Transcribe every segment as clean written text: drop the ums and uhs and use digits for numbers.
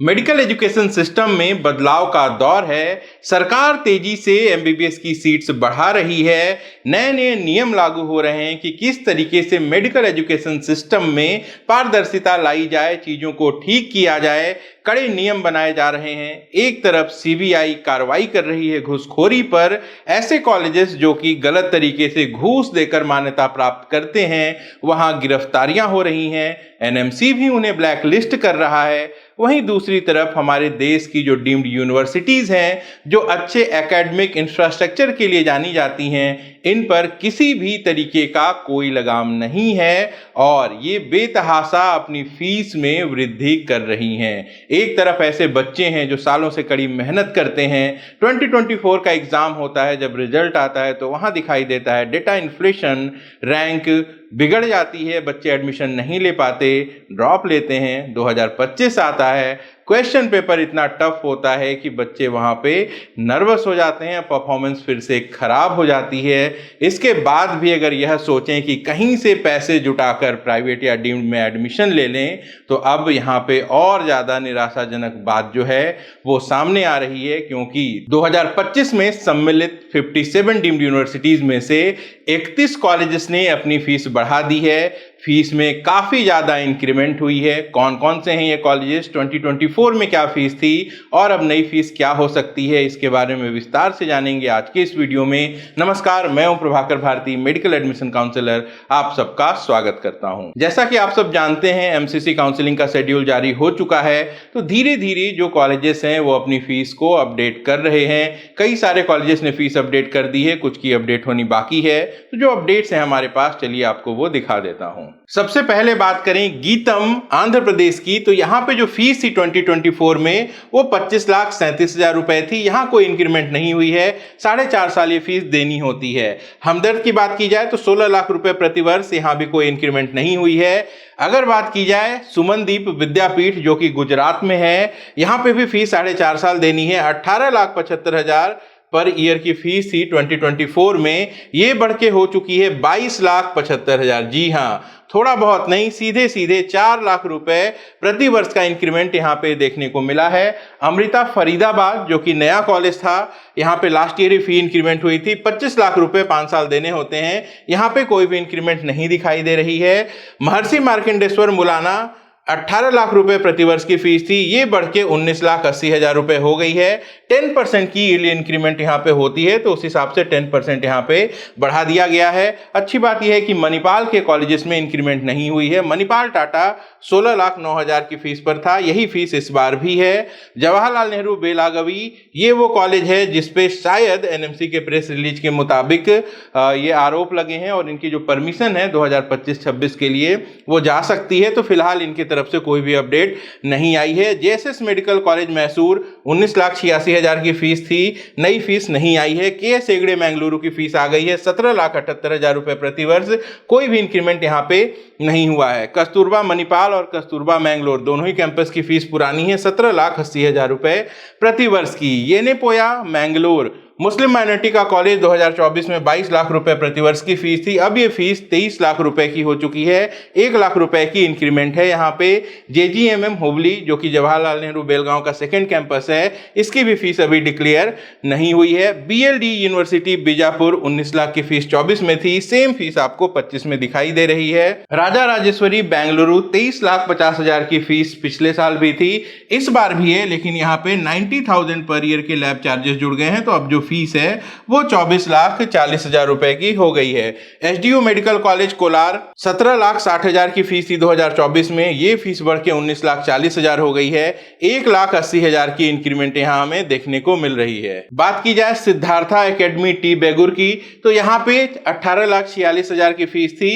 Medical education system में बदलाव का दौर है। सरकार तेजी से एमबीबीएस की सीट्स बढ़ा रही है। नए नए नियम लागू हो रहे हैं कि किस तरीके से मेडिकल एजुकेशन सिस्टम में पारदर्शिता लाई जाए, चीजों को ठीक किया जाए, कड़े नियम बनाए जा रहे हैं। एक तरफ सीबीआई कार्रवाई कर रही है घूसखोरी पर। ऐसे कॉलेजेस जो कि गलत तरीके से घूस देकर मान्यता प्राप्त करते हैं, वहां गिरफ्तारियां हो रही हैं। एनएमसी भी उन्हें ब्लैक लिस्ट कर रहा है। वहीं दूसरी तरफ हमारे देश की जो डीम्ड यूनिवर्सिटीज़ हैं, जो अच्छे एकेडमिक इंफ्रास्ट्रक्चर के लिए जानी जाती हैं, इन पर किसी भी तरीके का कोई लगाम नहीं है और ये बेतहाशा अपनी फीस में वृद्धि कर रही हैं। एक तरफ ऐसे बच्चे हैं जो सालों से कड़ी मेहनत करते हैं। 2024 का एग्ज़ाम होता है, जब रिजल्ट आता है तो वहाँ दिखाई देता है डेटा इन्फ्लेशन, रैंक बिगड़ जाती है, बच्चे एडमिशन नहीं ले पाते, ड्रॉप लेते हैं। 2025 आता है, क्वेश्चन पेपर इतना टफ होता है कि बच्चे वहाँ पे नर्वस हो जाते हैं, परफॉर्मेंस फिर से खराब हो जाती है। इसके बाद भी अगर यह सोचें कि कहीं से पैसे जुटाकर प्राइवेट या डीम्ड में एडमिशन ले लें, तो अब यहाँ पे और ज़्यादा निराशाजनक बात जो है वो सामने आ रही है, क्योंकि 2025 में सम्मिलित 57 डीम्ड यूनिवर्सिटीज़ में से 31 कॉलेजेस ने अपनी फीस बढ़ा दी है। फीस में काफ़ी ज़्यादा इंक्रीमेंट हुई है। कौन कौन से हैं ये कॉलेजेस, 2024 में क्या फ़ीस थी और अब नई फ़ीस क्या हो सकती है, इसके बारे में विस्तार से जानेंगे आज के इस वीडियो में। नमस्कार, मैं हूं Prabhakar Bharti, medical admission counsellor. आप सबका स्वागत करता हूं। जैसा कि आप सब जानते हैं, एमसीसी काउंसलिंग का शेड्यूल जारी हो चुका है, तो धीरे धीरे जो कॉलेजेस हैं वो अपनी फ़ीस को अपडेट कर रहे हैं। कई सारे कॉलेजेस ने फ़ीस अपडेट कर दी है, कुछ की अपडेट होनी बाकी है। तो जो अपडेट्स हैं हमारे पास, चलिए आपको वो दिखा देता हूं। सबसे पहले बात करें गीतम आंध्र प्रदेश की, तो यहाँ पे जो फीस थी 2024 में वो 25,37,000 रुपए थी। यहाँ कोई इंक्रीमेंट नहीं हुई है। 4.5 साल ये फीस देनी होती है। हमदर्द की बात की जाए तो 16 लाख रुपए प्रतिवर्ष, यहाँ भी कोई इंक्रीमेंट नहीं हुई है। अगर बात की जाए सुमनदीप विद्यापीठ जो कि गुजरात में है, यहाँ पे भी फीस 4.5 साल देनी है। 18,75,000 पर ईयर की फीस थी 2024 में, ये बढ़ के हो चुकी है 22,75,000। जी हाँ, थोड़ा बहुत नहीं, सीधे सीधे 4 लाख रुपए प्रति वर्ष का इंक्रीमेंट यहाँ पे देखने को मिला है। अमृता फरीदाबाद जो कि नया कॉलेज था, यहाँ पे लास्ट ईयर ही फी इंक्रीमेंट हुई थी। 25 लाख रुपए 5 साल देने होते हैं, यहाँ पे कोई भी इंक्रीमेंट नहीं दिखाई दे रही है। महर्षि मार्कंडेश्वर मुलाना 18 लाख रुपए प्रतिवर्ष की फीस थी, ये बढ़ के 19,80,000 रुपए हो गई है। 10% की ईयरली इंक्रीमेंट यहाँ पे होती है, तो उस हिसाब से 10% यहाँ पे बढ़ा दिया गया है। अच्छी बात यह है कि मणिपाल के कॉलेजेस में इंक्रीमेंट नहीं हुई है। मणिपाल टाटा 16,09,000 की फीस पर था, यही फीस इस बार भी है। जवाहरलाल नेहरू बेलागवी, ये वो कॉलेज है जिसपे शायद एनएमसी के प्रेस रिलीज के मुताबिक ये आरोप लगे हैं और इनकी जो परमिशन है 2025-26 के लिए वो जा सकती है। तो फिलहाल इनकी तरफ से कोई भी अपडेट नहीं आई है। जेएसएस मेडिकल कॉलेज मैसूर 19,86,000 की फीस थी, नई फीस नहीं आई है। केएस हेगड़े मैंगलुरु की फीस आ गई है 17,78,000 रुपए प्रति वर्ष, कोई भी इंक्रीमेंट यहाँ पे नहीं हुआ है। कस्तूरबा मणिपाल और कस्तूरबा मैंगलोर दोनों ही कैंपस की फीस पुरानी है 17,80,000 रुपए प्रति वर्ष की। येनेपोया मैंगलोर मुस्लिम माइनॉरिटी का कॉलेज 2024 में 22 लाख रुपए प्रतिवर्ष की फीस थी, अब ये फीस 23 लाख रुपए की हो चुकी है। 1 लाख रुपए की इंक्रीमेंट है यहाँ पे। जेजीएमएम हुबली जो कि जवाहरलाल नेहरू बेलगांव का सेकेंड कैंपस है, इसकी भी फीस अभी डिक्लेयर नहीं हुई है। बीएलडी यूनिवर्सिटी बीजापुर 19 लाख की फीस 24 में थी, सेम फीस आपको 25 में दिखाई दे रही है। राजा राजेश्वरी बेंगलुरु 23,50,000 की फीस पिछले साल भी थी, इस बार भी है, लेकिन यहाँ पे 90,000 पर ईयर के लैब चार्जेस जुड़ गए हैं, तो अब जो फीस है वो 24,40,000 रुपए की हो गई है। एसडीयू मेडिकल कॉलेज कोलार 17,60,000 की फीस थी 2024 में, ये फीस बढ़ के 19,40,000 हो गई है। 1,80,000 की इंक्रीमेंट यहां हमें देखने को मिल रही है। बात की जाए सिद्धार्था एकेडमी टी बेगुर की, तो यहां पे 18,46,000 की फीस थी,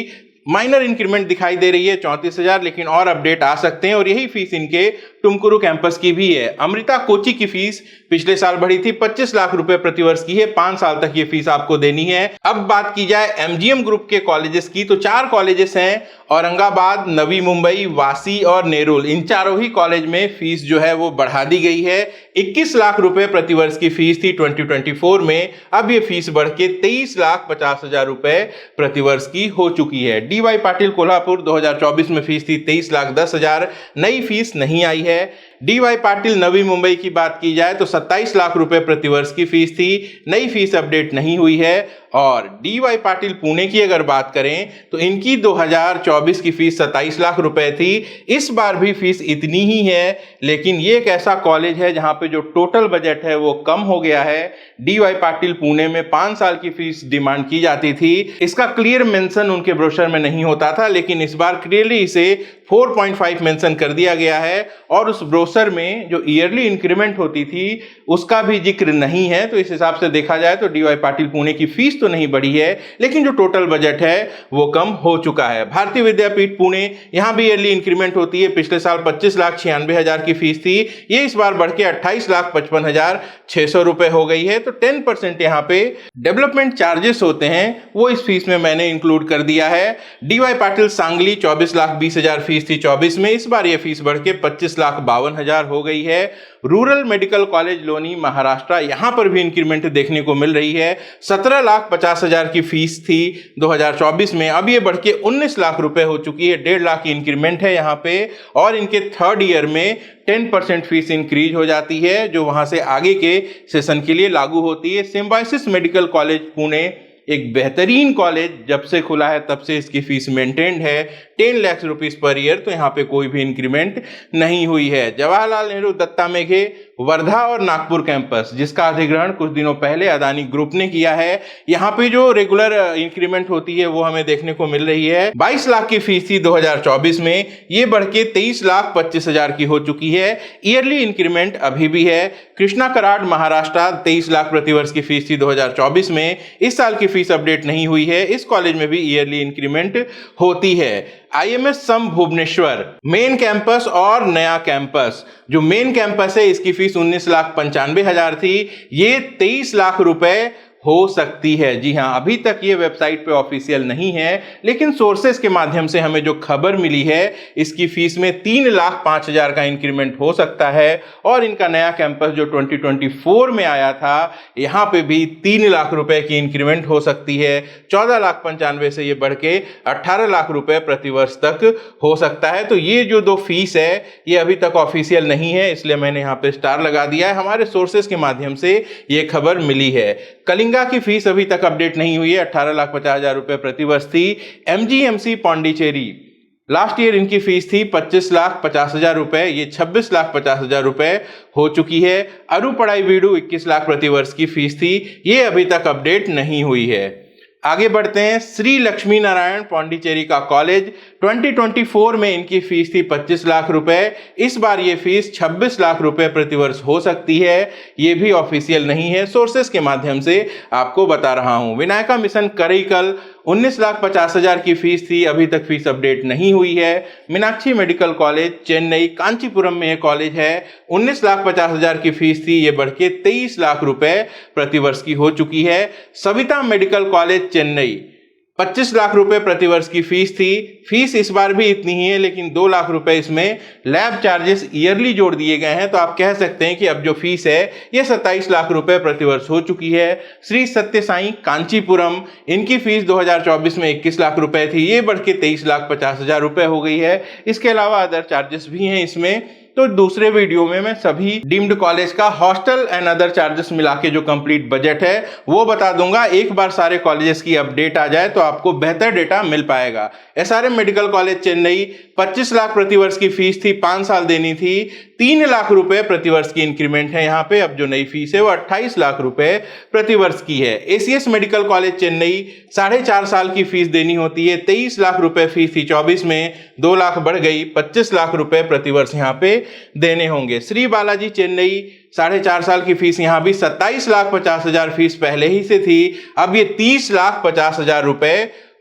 माइनर इंक्रीमेंट दिखाई दे रही है 34,000, लेकिन और अपडेट आ सकते हैं। और यही फीस इनके टुमकुरू कैंपस की भी है। अमृता कोची की फीस पिछले साल बढ़ी थी, 25 लाख रुपए प्रतिवर्ष की है, 5 साल तक ये फीस आपको देनी है। अब बात की जाए एमजीएम ग्रुप के कॉलेजेस की, तो 4 कॉलेजेस हैं, औरंगाबाद, नवी मुंबई, वासी और नेरुल। इन चारों ही कॉलेज में फीस जो है वो बढ़ा दी गई है। 21 लाख रुपए प्रतिवर्ष की फीस थी 2024 में, अब ये फीस बढ़ के 23,50,000 रुपए प्रतिवर्ष की हो चुकी है। डीवाई पाटिल कोल्हापुर 2024 में फीस थी 23,10,000, नई फीस नहीं आई है। DY पाटिल नवी मुंबई की बात की जाए तो 27 लाख रुपए प्रतिवर्ष की फीस थी, नई फीस अपडेट नहीं हुई है। और DY पाटिल पुणे की अगर बात करें तो इनकी 2024 की फीस 27 लाख रुपए थी। इस बार भी फीस इतनी ही है, लेकिन ये एक ऐसा कॉलेज है जहां पे जो टोटल बजट है वो कम हो गया है। DY पाटिल पुणे में 5 साल की फीस डिमांड की जाती थी, इसका क्लियर मेंशन उनके ब्रोशर में नहीं होता था, लेकिन इस बार क्लियरली इसे 4.5 मेंशन कर दिया गया है। और उस ब्रोशर में जो ईयरली इंक्रीमेंट होती थी उसका भी जिक्र नहीं है। तो इस हिसाब से देखा जाए तो DY पाटिल पुणे की फीस तो नहीं बढ़ी है, लेकिन जो टोटल बजट है वो कम हो चुका है। भारतीय विद्यापीठ पुणे, यहां भी ईयरली इंक्रीमेंट होती है। पिछले साल 25,96,000 की फीस थी, ये इस बार बढ़ के 28,55,600 रुपए हो गई है। तो 10% यहाँ पे डेवलपमेंट चार्जेस होते हैं, वो इस फीस में मैंने इंक्लूड कर दिया है। DY पाटिल सांगली 24,20,000 फीस थी 24 में, इस बार ये फीस बढ़ के 25,52,000 हो गई है। Rural medical college Loni Maharashtra, यहां पर भी इंक्रीमेंट देखने को मिल रही है। 17,50,000 की फीस थी 2024 में, अब ये बढ़ के 19 लाख रुपए हो चुकी है। 1.5 लाख की इंक्रीमेंट है यहाँ पे। और इनके थर्ड ईयर में 10% फीस इंक्रीज हो जाती है, जो वहां से आगे के सेशन के लिए लागू होती है। सिम्बायोसिस मेडिकल कॉलेज पुणे, एक बेहतरीन कॉलेज, जब से खुला है तब से इसकी फीस मेंटेन्ड है 10 लाख रुपीस पर ईयर, तो यहाँ पे कोई भी इंक्रीमेंट नहीं हुई है। जवाहरलाल नेहरू दत्ता मेघे वर्धा और नागपुर कैंपस, जिसका अधिग्रहण कुछ दिनों पहले अदानी ग्रुप ने किया है, यहाँ पे जो रेगुलर इंक्रीमेंट होती है वो हमें देखने को मिल रही है। 22 लाख की फीस थी 2024 में, ये बढ़ के 23,25,000 की हो चुकी है। ईयरली इंक्रीमेंट अभी भी है। कृष्णा कराड महाराष्ट्र 23 लाख प्रतिवर्ष की फीस थी 2024 में, इस साल की फीस अपडेट नहीं हुई है। इस कॉलेज में भी ईयरली इंक्रीमेंट होती है। IMS सम भुवनेश्वर मेन कैंपस और नया कैंपस, जो मेन कैंपस है इसकी फीस 19,95,000 थी, ये 23 लाख रुपए हो सकती है। जी हाँ, अभी तक ये वेबसाइट पे ऑफिशियल नहीं है, लेकिन सोर्सेस के माध्यम से हमें जो खबर मिली है इसकी फीस में 3,05,000 का इंक्रीमेंट हो सकता है। और इनका नया कैंपस जो 2024 में आया था, यहाँ पे भी 3 लाख रुपए की इंक्रीमेंट हो सकती है। 14,95,000 से ये बढ़ के 18 लाख रुपए प्रतिवर्ष तक हो सकता है। तो ये जो दो फीस है ये अभी तक ऑफिशियल नहीं है, इसलिए मैंने यहाँ पे स्टार लगा दिया है। हमारे सोर्सेस के माध्यम से ये खबर मिली है। कलिंगा की फीस अभी तक अपडेट नहीं हुई है, 18,50,000 रुपए प्रतिवर्ष थी। MGMC पौंडीचेरी, लास्ट ईयर इनकी फीस थी 25,50,000 रुपए, ये 26,50,000 रुपए हो चुकी है। अरु पढ़ाई वीडू 21 लाख प्रतिवर्ष की फीस थी, ये अभी तक अपडेट नहीं हुई है। आगे बढ़ते हैं। श्री लक्ष्मी नारायण पौंडीचेरी का कॉलेज, 2024 में इनकी फीस थी 25 लाख रुपए, इस बार ये फीस 26 लाख रुपए प्रतिवर्ष हो सकती है। ये भी ऑफिशियल नहीं है, सोर्सेस के माध्यम से आपको बता रहा हूं। विनायका मिशन करईकल 19,50,000 की फीस थी, अभी तक फीस अपडेट नहीं हुई है। मीनाक्षी मेडिकल कॉलेज चेन्नई कांचीपुरम में ये कॉलेज है, 19,50,000 की फीस थी, ये बढ़ के 23 लाख रुपए प्रतिवर्ष की हो चुकी है। सविता मेडिकल कॉलेज चेन्नई 25 लाख रुपए प्रतिवर्ष की फीस थी, फीस इस बार भी इतनी ही है, लेकिन 2 लाख रुपए इसमें लैब चार्जेस ईयरली जोड़ दिए गए हैं। तो आप कह सकते हैं कि अब जो फीस है ये 27 लाख रुपए प्रतिवर्ष हो चुकी है। श्री सत्य साई कांचीपुरम, इनकी फीस 2024 में 21 लाख रुपए थी, ये बढ़ के 23,50,000 रुपए हो गई है। इसके अलावा अदर चार्जेस भी हैं इसमें। तो दूसरे वीडियो में मैं सभी डीम्ड कॉलेज का हॉस्टल एंड अदर चार्जेस मिला के जो कंप्लीट बजट है वो बता दूंगा। एक बार सारे कॉलेजेस की अपडेट आ जाए तो आपको बेहतर डेटा मिल पाएगा। SRM medical college Chennai 25 lakh प्रतिवर्ष की फीस थी, 5 साल देनी थी, 3 लाख रुपए प्रतिवर्ष की इंक्रीमेंट है यहाँ पे। अब जो नई फीस है वो 28 लाख रुपए प्रतिवर्ष की है। ACS मेडिकल कॉलेज चेन्नई 4.5 साल की फीस देनी होती है, 23 लाख रुपए फीस थी 24 में, 2 लाख बढ़ गई, 25 लाख रुपए प्रतिवर्ष यहाँ पे देने होंगे। श्री बालाजी चेन्नई 4.5 साल की फीस, यहाँ भी 27,50,000 फीस पहले ही से थी, अब ये 30,50,000 रुपए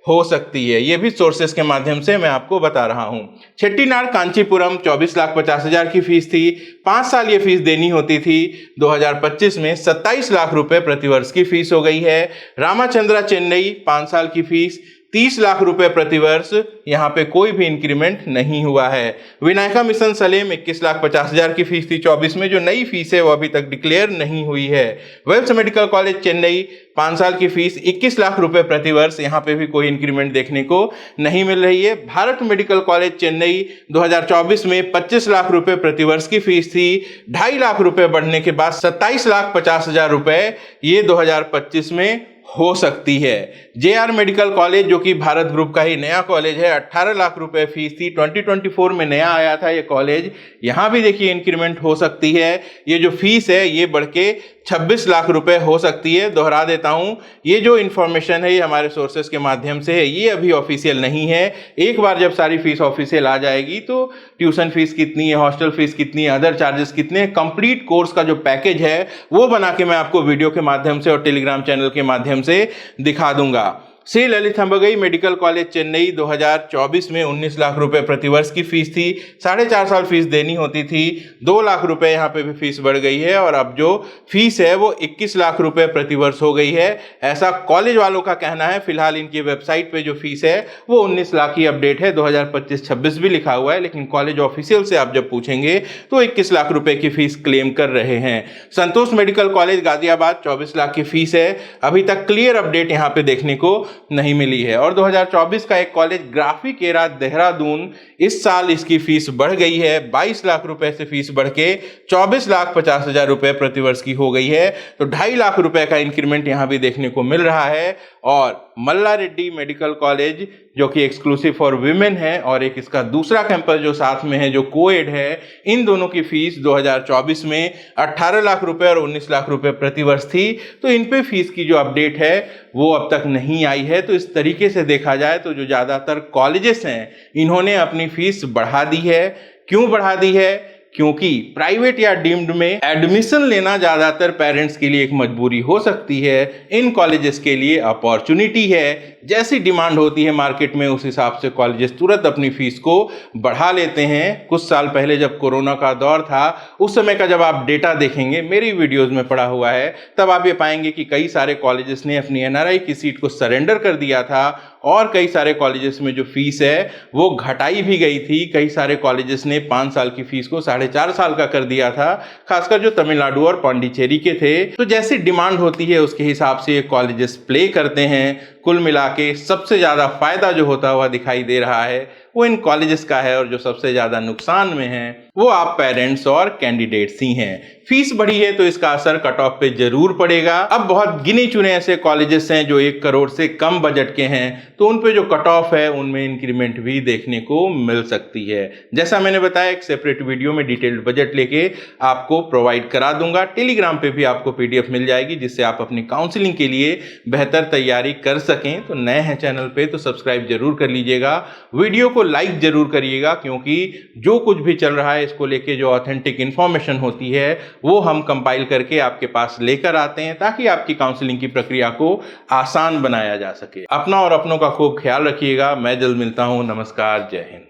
हो सकती है। ये भी सोर्सेस के माध्यम से मैं आपको बता रहा हूं। छेट्टीनाड कांचीपुरम 24,50,000 की फीस थी, 5 साल ये फीस देनी होती थी, 2025 में 27 लाख रुपए प्रतिवर्ष की फीस हो गई है। रामाचंद्रा चेन्नई 5 साल की फीस 30 लाख रुपए प्रतिवर्ष, यहाँ पे कोई भी इंक्रीमेंट नहीं हुआ है। विनायका मिशन सलेम 21,50,000 की फीस थी 24 में, जो नई फीस है वो अभी तक डिक्लेयर नहीं हुई है। वेल्स मेडिकल कॉलेज चेन्नई 5 साल की फीस 21 लाख रुपए प्रतिवर्ष, यहाँ पे भी कोई इंक्रीमेंट देखने को नहीं मिल रही है। भारत मेडिकल कॉलेज चेन्नई 2024 में 25 लाख रुपए प्रतिवर्ष की फीस थी, 2.5 लाख रुपए बढ़ने के बाद 27,50,000 रुपए ये 2025 में हो सकती है। जेआर मेडिकल कॉलेज जो कि भारत ग्रुप का ही नया कॉलेज है, 18 लाख रुपए फीस थी, 2024 में नया आया था ये कॉलेज। यहाँ भी देखिए इंक्रीमेंट हो सकती है, ये जो फीस है ये बढ़ के 26 लाख रुपए हो सकती है। दोहरा देता हूँ, ये जो इन्फॉर्मेशन है ये हमारे सोर्सेस के माध्यम से है, ये अभी ऑफिशियल नहीं है। एक बार जब सारी फीस ऑफिशियल आ जाएगी तो ट्यूशन फीस कितनी है, हॉस्टल फीस कितनी है, अदर चार्जेस कितने हैं, कंप्लीट कोर्स का जो पैकेज है वो बना के मैं आपको वीडियो के माध्यम से और टेलीग्राम चैनल के माध्यम से दिखा दूंगा। श्री ललित अंबगई मेडिकल कॉलेज चेन्नई 2024 में 19 लाख रुपए प्रतिवर्ष की फीस थी, 4.5 साल फीस देनी होती थी, 2 लाख रुपए यहाँ पे भी फीस बढ़ गई है और अब जो फीस है वो 21 लाख रुपए प्रतिवर्ष हो गई है, ऐसा कॉलेज वालों का कहना है। फिलहाल इनकी वेबसाइट पे जो फीस है वो 19 लाख की अपडेट है, 2025-26 भी लिखा हुआ है, लेकिन कॉलेज ऑफिशियल से आप जब पूछेंगे तो 21 लाख रुपए की फीस क्लेम कर रहे हैं। संतोष मेडिकल कॉलेज गाजियाबाद 24 लाख की फीस है, अभी तक क्लियर अपडेट यहाँ पे देखने को नहीं मिली है। और 2024 का एक कॉलेज ग्राफिक एरा देहरादून, इस साल इसकी फीस बढ़ गई है, 22 लाख रुपए से फीस बढ़ के 24,50,000 रुपए प्रतिवर्ष की हो गई है, तो 2.5 लाख रुपए का इंक्रीमेंट यहां भी देखने को मिल रहा है। और मल्ला रेड्डी मेडिकल कॉलेज जो कि एक्सक्लूसिव फॉर विमेन है और एक इसका दूसरा कैंपस जो साथ में है जो कोएड है, इन दोनों की फीस 2024 में 18 लाख रुपए और 19 लाख रुपए प्रतिवर्ष थी, तो इन पे फीस की जो अपडेट है वो अब तक नहीं आई है। तो इस तरीके से देखा जाए तो जो ज़्यादातर कॉलेजेस हैं इन्होंने अपनी फीस बढ़ा दी है। क्यों बढ़ा दी है? क्योंकि प्राइवेट या डीम्ड में एडमिशन लेना ज़्यादातर पेरेंट्स के लिए एक मजबूरी हो सकती है, इन कॉलेजेस के लिए अपॉर्चुनिटी है। जैसी डिमांड होती है मार्केट में उस हिसाब से कॉलेजेस तुरंत अपनी फीस को बढ़ा लेते हैं। कुछ साल पहले जब कोरोना का दौर था उस समय का जब आप डेटा देखेंगे, मेरी वीडियोज़ में पड़ा हुआ है, तब आप ये पाएंगे कि कई सारे कॉलेजेस ने अपनी एनआरआई की सीट को सरेंडर कर दिया था और कई सारे कॉलेजेस में जो फीस है वो घटाई भी गई थी। कई सारे कॉलेजेस ने 5 साल की फीस को 4.5 साल का कर दिया था, खासकर जो तमिलनाडु और पांडिचेरी के थे। तो जैसी डिमांड होती है उसके हिसाब से ये कॉलेजेस प्ले करते हैं। कुल मिला के सबसे ज़्यादा फायदा जो होता हुआ दिखाई दे रहा है वो इन कॉलेजेस का है और जो सबसे ज़्यादा नुकसान में है वो आप पेरेंट्स और कैंडिडेट्स ही हैं। फीस बढ़ी है तो इसका असर कट ऑफ पे जरूर पड़ेगा। अब बहुत गिने चुने ऐसे कॉलेजेस हैं जो 1 करोड़ से कम बजट के हैं, तो उन पे जो कट ऑफ है उनमें इंक्रीमेंट भी देखने को मिल सकती है। जैसा मैंने बताया, एक सेपरेट वीडियो में डिटेल्ड बजट लेके आपको प्रोवाइड करा दूंगा। टेलीग्राम पे भी आपको PDF मिल जाएगी जिससे आप अपनी काउंसलिंग के लिए बेहतर तैयारी कर सकें। तो नए हैं चैनल पे तो सब्सक्राइब जरूर कर लीजिएगा, वीडियो को लाइक जरूर करिएगा, क्योंकि जो कुछ भी चल रहा है इसको लेके जो ऑथेंटिक इन्फॉर्मेशन होती है वो हम कंपाइल करके आपके पास लेकर आते हैं ताकि आपकी काउंसलिंग की प्रक्रिया को आसान बनाया जा सके। अपना और अपनों का खूब ख्याल रखिएगा। मैं जल्द मिलता हूं। नमस्कार, जय हिंद।